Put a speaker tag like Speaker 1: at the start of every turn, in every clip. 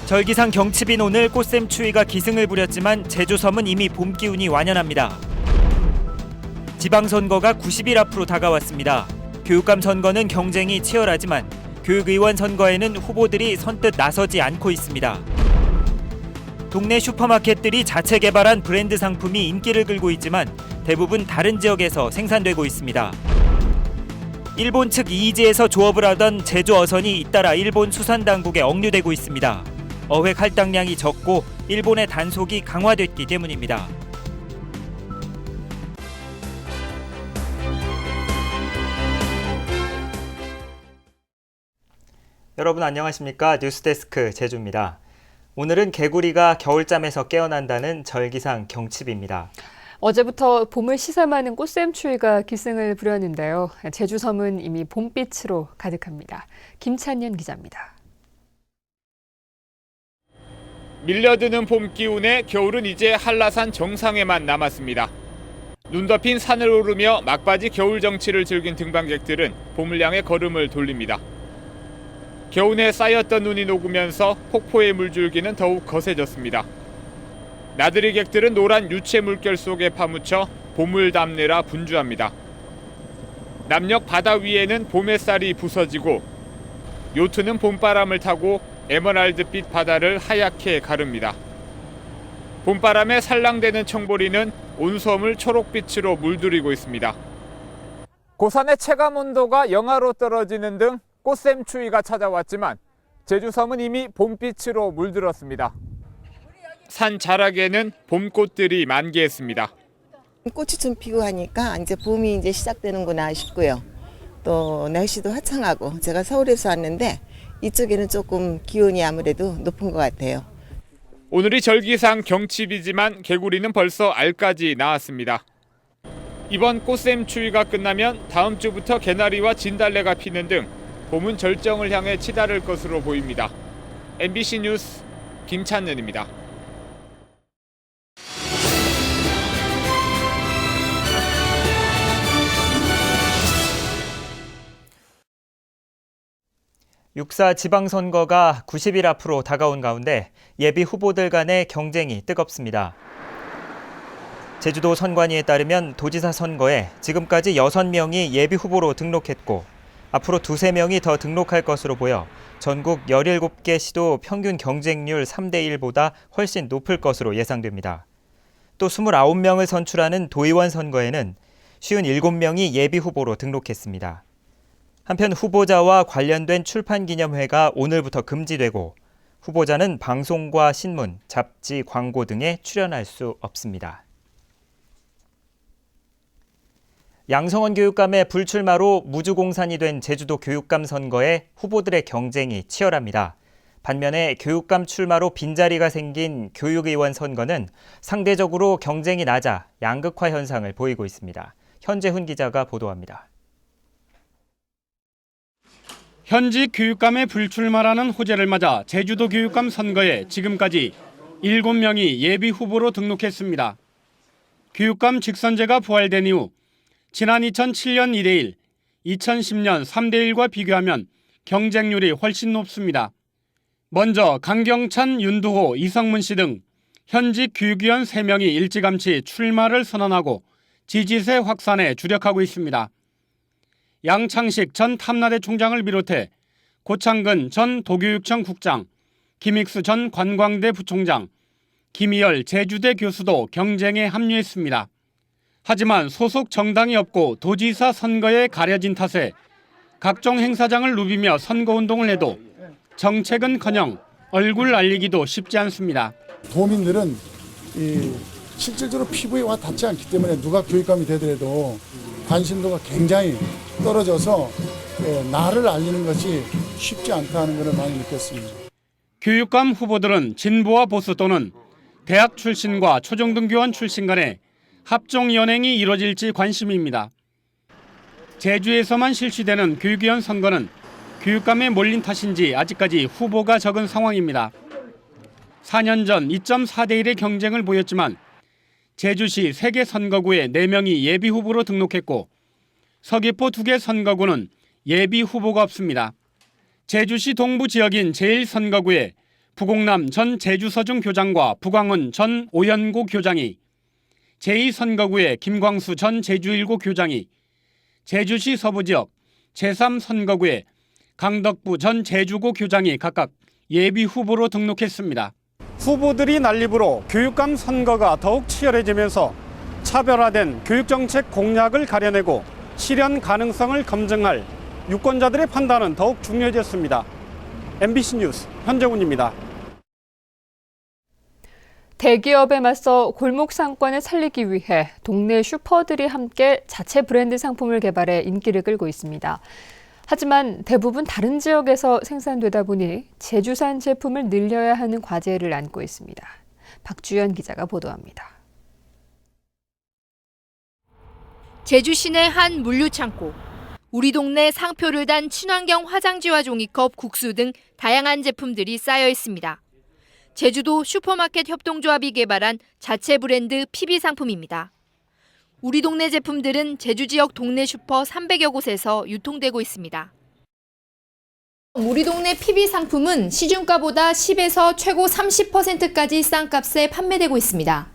Speaker 1: 절기상 경칩인 오늘 꽃샘추위가 기승을 부렸지만 제주 섬은 이미 봄 기운이 완연합니다. 지방선거가 90일 앞으로 다가왔습니다. 교육감 선거는 경쟁이 치열하지만 교육의원 선거에는 후보들이 선뜻 나서지 않고 있습니다. 동네 슈퍼마켓들이 자체 개발한 브랜드 상품이 인기를 끌고 있지만 대부분 다른 지역에서 생산되고 있습니다. 일본 측 이의지에서 조업을 하던 제주 어선이 잇따라 일본 수산당국에 억류되고 있습니다. 어획 할당량이 적고 일본의 단속이 강화됐기 때문입니다. 여러분 안녕하십니까? 뉴스데스크 제주입니다. 오늘은 개구리가 겨울잠에서 깨어난다는 절기상 경칩입니다.
Speaker 2: 어제부터 봄을 시샘하는 꽃샘추위가 기승을 부렸는데요. 제주 섬은 이미 봄빛으로 가득합니다. 김찬현 기자입니다.
Speaker 3: 밀려드는 봄 기운에 겨울은 이제 한라산 정상에만 남았습니다. 눈 덮인 산을 오르며 막바지 겨울 정취를 즐긴 등반객들은 봄을 향해 걸음을 돌립니다. 겨우내 쌓였던 눈이 녹으면서 폭포의 물줄기는 더욱 거세졌습니다. 나들이객들은 노란 유채 물결 속에 파묻혀 봄을 담느라 분주합니다. 남녘 바다 위에는 봄 햇살이 부서지고 요트는 봄바람을 타고 에메랄드빛 바다를 하얗게 가릅니다. 봄바람에 살랑대는 청보리는 온 섬을 초록빛으로 물들이고 있습니다. 고산의 체감 온도가 영하로 떨어지는 등 꽃샘추위가 찾아왔지만 제주섬은 이미 봄빛으로 물들었습니다. 산 자락에는 봄꽃들이 만개했습니다.
Speaker 4: 꽃이 좀 피고 하니까 이제 봄이 이제 시작되는구나 싶고요. 또 날씨도 화창하고 제가 서울에서 왔는데 이쪽에는 조금 기온이 아무래도 높은 것 같아요.
Speaker 3: 오늘이 절기상 경칩이지만 개구리는 벌써 알까지 나왔습니다. 이번 꽃샘추위가 끝나면 다음 주부터 개나리와 진달래가 피는 등 봄은 절정을 향해 치달을 것으로 보입니다. MBC 뉴스 김찬현입니다.
Speaker 1: 육사 지방선거가 90일 앞으로 다가온 가운데 예비 후보들 간의 경쟁이 뜨겁습니다. 제주도 선관위에 따르면 도지사 선거에 지금까지 6명이 예비 후보로 등록했고 앞으로 2-3명이 더 등록할 것으로 보여 전국 17개 시도 평균 경쟁률 3대 1보다 훨씬 높을 것으로 예상됩니다. 또 29명을 선출하는 도의원 선거에는 57명이 예비 후보로 등록했습니다. 한편 후보자와 관련된 출판 기념회가 오늘부터 금지되고 후보자는 방송과 신문, 잡지, 광고 등에 출연할 수 없습니다. 양성원 교육감의 불출마로 무주공산이 된 제주도 교육감 선거에 후보들의 경쟁이 치열합니다. 반면에 교육감 출마로 빈자리가 생긴 교육의원 선거는 상대적으로 경쟁이 낮아 양극화 현상을 보이고 있습니다. 현재훈 기자가 보도합니다.
Speaker 5: 현직 교육감의 불출마라는 호재를 맞아 제주도 교육감 선거에 지금까지 7명이 예비 후보로 등록했습니다. 교육감 직선제가 부활된 이후 지난 2007년 2대1, 2010년 3대1과 비교하면 경쟁률이 훨씬 높습니다. 먼저 강경찬, 윤두호, 이성문 씨 등 현직 교육위원 3명이 일찌감치 출마를 선언하고 지지세 확산에 주력하고 있습니다. 양창식 전 탐나대 총장을 비롯해 고창근 전 도교육청 국장, 김익수 전 관광대 부총장, 김희열 제주대 교수도 경쟁에 합류했습니다. 하지만 소속 정당이 없고 도지사 선거에 가려진 탓에 각종 행사장을 누비며 선거운동을 해도 정책은커녕 얼굴 알리기도 쉽지 않습니다.
Speaker 6: 도민들은 실질적으로 피부에 와 닿지 않기 때문에 누가 교육감이 되더라도 관심도가 굉장히 떨어져서 나를 알리는 것이 쉽지 않다는 것을 많이 느꼈습니다.
Speaker 5: 교육감 후보들은 진보와 보수 또는 대학 출신과 초중등교원 출신 간의 합종 연행이 이뤄질지 관심입니다. 제주에서만 실시되는 교육위원 선거는 교육감에 몰린 탓인지 아직까지 후보가 적은 상황입니다. 4년 전 2.4대 1의 경쟁을 보였지만 제주시 3개 선거구에 4명이 예비 후보로 등록했고 서귀포 2개 선거구는 예비 후보가 없습니다. 제주시 동부 지역인 제1선거구에 부곡남 전 제주서중 교장과 부광훈 전 오연고 교장이, 제2선거구의 김광수 전 제주1고 교장이, 제주시 서부지역 제3선거구의 강덕부 전 제주고 교장이 각각 예비 후보로 등록했습니다. 후보들이 난립으로 교육감 선거가 더욱 치열해지면서 차별화된 교육정책 공약을 가려내고 실현 가능성을 검증할 유권자들의 판단은 더욱 중요해졌습니다. MBC 뉴스 현정훈입니다.
Speaker 2: 대기업에 맞서 골목 상권을 살리기 위해 동네 슈퍼들이 함께 자체 브랜드 상품을 개발해 인기를 끌고 있습니다. 하지만 대부분 다른 지역에서 생산되다 보니 제주산 제품을 늘려야 하는 과제를 안고 있습니다. 박주연 기자가 보도합니다.
Speaker 7: 제주 시내 한 물류창고. 우리 동네 상표를 단 친환경 화장지와 종이컵, 국수 등 다양한 제품들이 쌓여 있습니다. 제주도 슈퍼마켓 협동조합이 개발한 자체 브랜드 PB 상품입니다. 우리 동네 제품들은 제주 지역 동네 슈퍼 300여 곳에서 유통되고 있습니다. 우리 동네 PB 상품은 시중가보다 10에서 최고 30%까지 싼 값에 판매되고 있습니다.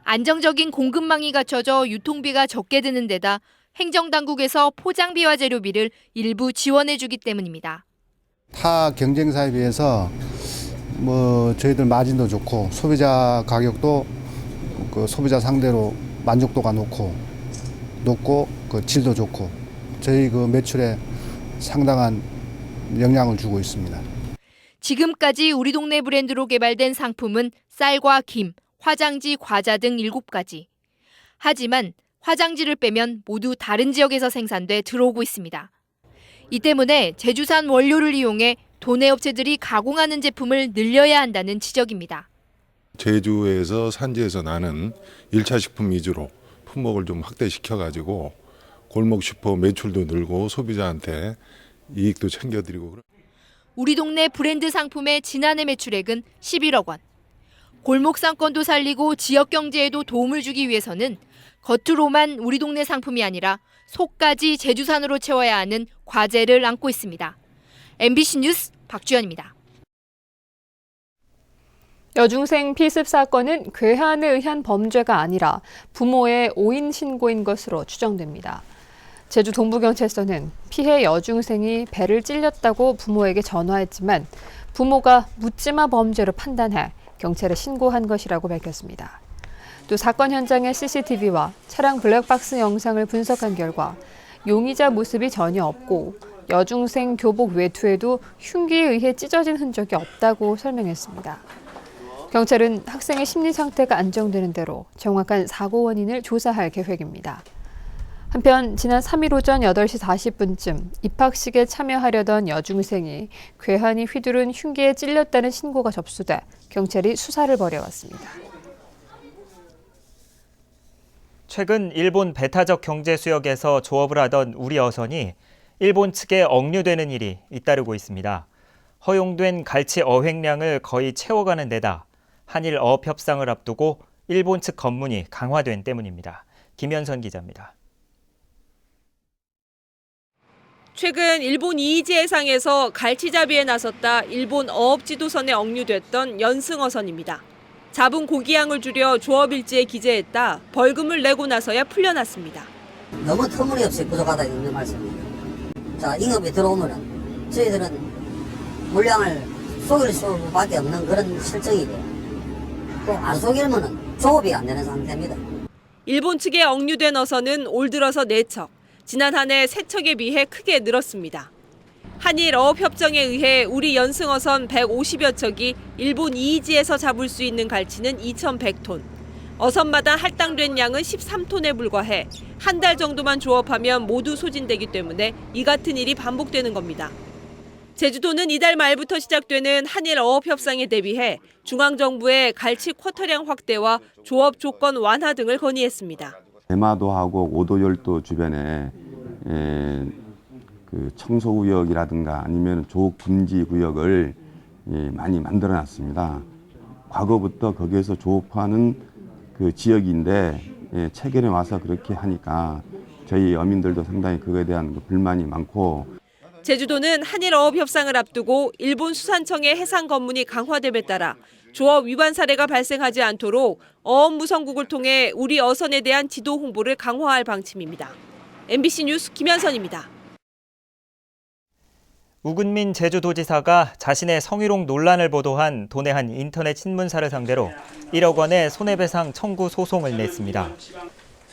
Speaker 7: 안정적인 공급망이 갖춰져 유통비가 적게 드는 데다 행정당국에서 포장비와 재료비를 일부 지원해주기 때문입니다.
Speaker 8: 타 경쟁사에 비해서 저희들 마진도 좋고 소비자 가격도 소비자 상대로 만족도가 높고 질도 좋고 저희 매출에 상당한 영향을 주고 있습니다.
Speaker 7: 지금까지 우리 동네 브랜드로 개발된 상품은 쌀과 김, 화장지, 과자 등 7가지. 하지만 화장지를 빼면 모두 다른 지역에서 생산돼 들어오고 있습니다. 이 때문에 제주산 원료를 이용해 도내 업체들이 가공하는 제품을 늘려야 한다는 지적입니다.
Speaker 9: 제주에서 산지에서 나는 1차 식품 위주로 품목을 좀 확대시켜가지고 골목 슈퍼 매출도 늘고 소비자한테 이익도 챙겨드리고.
Speaker 7: 우리 동네 브랜드 상품의 지난해 매출액은 11억 원. 골목 상권도 살리고 지역 경제에도 도움을 주기 위해서는 겉으로만 우리 동네 상품이 아니라 속까지 제주산으로 채워야 하는 과제를 안고 있습니다. MBC 뉴스 박주연입니다.
Speaker 2: 여중생 피습 사건은 괴한에 의한 범죄가 아니라 부모의 오인 신고인 것으로 추정됩니다. 제주 동부경찰서는 피해 여중생이 배를 찔렸다고 부모에게 전화했지만 부모가 묻지마 범죄로 판단해 경찰에 신고한 것이라고 밝혔습니다. 또 사건 현장의 CCTV와 차량 블랙박스 영상을 분석한 결과 용의자 모습이 전혀 없고 여중생 교복 외투에도 흉기에 의해 찢어진 흔적이 없다고 설명했습니다. 경찰은 학생의 심리 상태가 안정되는 대로 정확한 사고 원인을 조사할 계획입니다. 한편 지난 3일 오전 8시 40분쯤 입학식에 참여하려던 여중생이 괴한이 휘두른 흉기에 찔렸다는 신고가 접수돼 경찰이 수사를 벌여왔습니다.
Speaker 1: 최근 일본 배타적 경제 수역에서 조업을 하던 우리 어선이 일본 측에 억류되는 일이 잇따르고 있습니다. 허용된 갈치 어획량을 거의 채워가는 데다 한일 어업 협상을 앞두고 일본 측 검문이 강화된 때문입니다. 김현선 기자입니다.
Speaker 10: 최근 일본 이이지 해상에서 갈치잡이에 나섰다 일본 어업지도선에 억류됐던 연승어선입니다. 잡은 고기양을 줄여 조업일지에 기재했다 벌금을 내고 나서야 풀려났습니다.
Speaker 11: 너무 터무니없이 부족하다 이런 말씀이에요. 자, 임업이 들어오면은 저희들은 물량을 속일 수밖에 없는 그런 실정이고 또 안 속이면은 조업이 안 되는 상태입니다.
Speaker 10: 일본 측에 억류된 어선은 올 들어서 4척, 지난 한 해 3척에 비해 크게 늘었습니다. 한일 어업협정에 의해 우리 연승어선 150여 척이 일본 이이지에서 잡을 수 있는 갈치는 2,100톤, 어선마다 할당된 양은 13톤에 불과해 한 달 정도만 조업하면 모두 소진되기 때문에 이 같은 일이 반복되는 겁니다. 제주도는 이달 말부터 시작되는 한일 어업협상에 대비해 중앙정부에 갈치 쿼터량 확대와 조업 조건 완화 등을 건의했습니다.
Speaker 12: 대마도하고 오도열도 주변에 그 청소구역이라든가 아니면 조업 금지 구역을 많이 만들어놨습니다. 과거부터 거기에서 조업하는 그 지역인데 체결에 와서 그렇게 하니까 저희 어민들도 상당히 그거에 대한 불만이 많고.
Speaker 10: 제주도는 한일 어업 협상을 앞두고 일본 수산청의 해상 검문이 강화됨에 따라 조업 위반 사례가 발생하지 않도록 어업 무성국을 통해 우리 어선에 대한 지도 홍보를 강화할 방침입니다. MBC 뉴스 김현선입니다.
Speaker 1: 우근민 제주도지사가 자신의 성희롱 논란을 보도한 도내 한 인터넷 신문사를 상대로 1억 원의 손해배상 청구 소송을 냈습니다.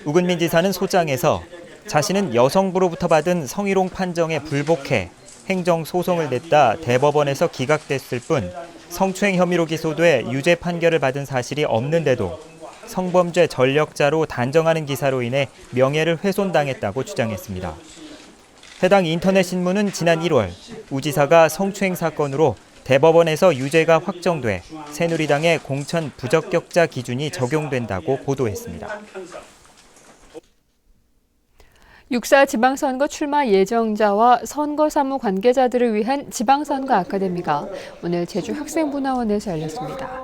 Speaker 1: 우근민 지사는 소장에서 자신은 여성부로부터 받은 성희롱 판정에 불복해 행정소송을 냈다 대법원에서 기각됐을 뿐 성추행 혐의로 기소돼 유죄 판결을 받은 사실이 없는데도 성범죄 전력자로 단정하는 기사로 인해 명예를 훼손당했다고 주장했습니다. 해당 인터넷 신문은 지난 1월 우 지사가 성추행 사건으로 대법원에서 유죄가 확정돼 새누리당의 공천 부적격자 기준이 적용된다고 보도했습니다.
Speaker 2: 6.4 지방선거 출마 예정자와 선거 사무 관계자들을 위한 지방선거 아카데미가 오늘 제주 학생문화원에서 열렸습니다.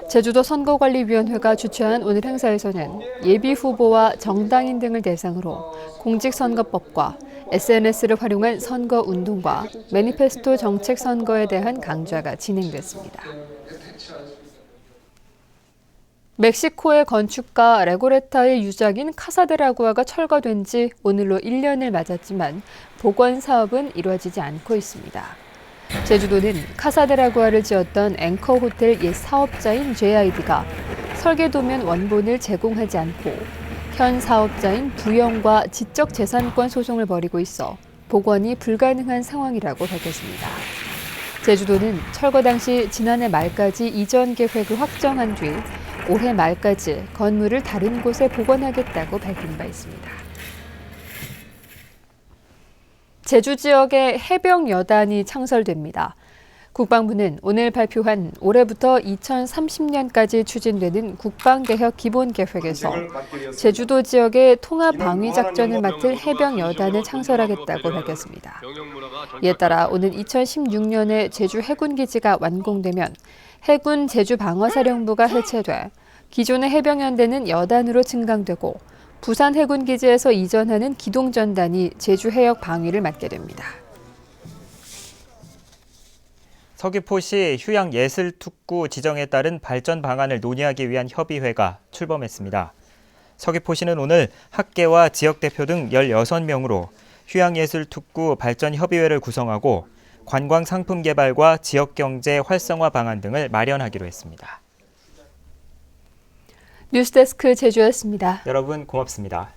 Speaker 2: 제주도 선거관리위원회가 주최한 오늘 행사에서는 예비 후보와 정당인 등을 대상으로 공직선거법과 SNS를 활용한 선거운동과 매니페스토 정책 선거에 대한 강좌가 진행됐습니다. 멕시코의 건축가 레고레타의 유작인 카사데라구아가 철거된 지 오늘로 1년을 맞았지만 복원 사업은 이루어지지 않고 있습니다. 제주도는 카사데라구아를 지었던 앵커 호텔 옛 사업자인 JID가 설계도면 원본을 제공하지 않고 현 사업자인 부영과 지적재산권 소송을 벌이고 있어 복원이 불가능한 상황이라고 밝혔습니다. 제주도는 철거 당시 지난해 말까지 이전 계획을 확정한 뒤 올해 말까지 건물을 다른 곳에 복원하겠다고 밝힌 바 있습니다. 제주 지역에 해병여단이 창설됩니다. 국방부는 오늘 발표한 올해부터 2030년까지 추진되는 국방개혁 기본계획에서 제주도 지역의 통합방위작전을 맡을 해병여단을 창설하겠다고 밝혔습니다. 이에 따라 오는 2016년에 제주 해군기지가 완공되면 해군 제주방어사령부가 해체돼 기존의 해병연대는 여단으로 증강되고 부산 해군기지에서 이전하는 기동전단이 제주 해역 방위를 맡게 됩니다.
Speaker 1: 서귀포시 휴양예술특구 지정에 따른 발전 방안을 논의하기 위한 협의회가 출범했습니다. 서귀포시는 오늘 학계와 지역대표 등 16명으로 휴양예술특구 발전협의회를 구성하고 관광상품 개발과 지역경제 활성화 방안 등을 마련하기로 했습니다.
Speaker 2: 뉴스데스크 제주였습니다.
Speaker 1: 여러분 고맙습니다.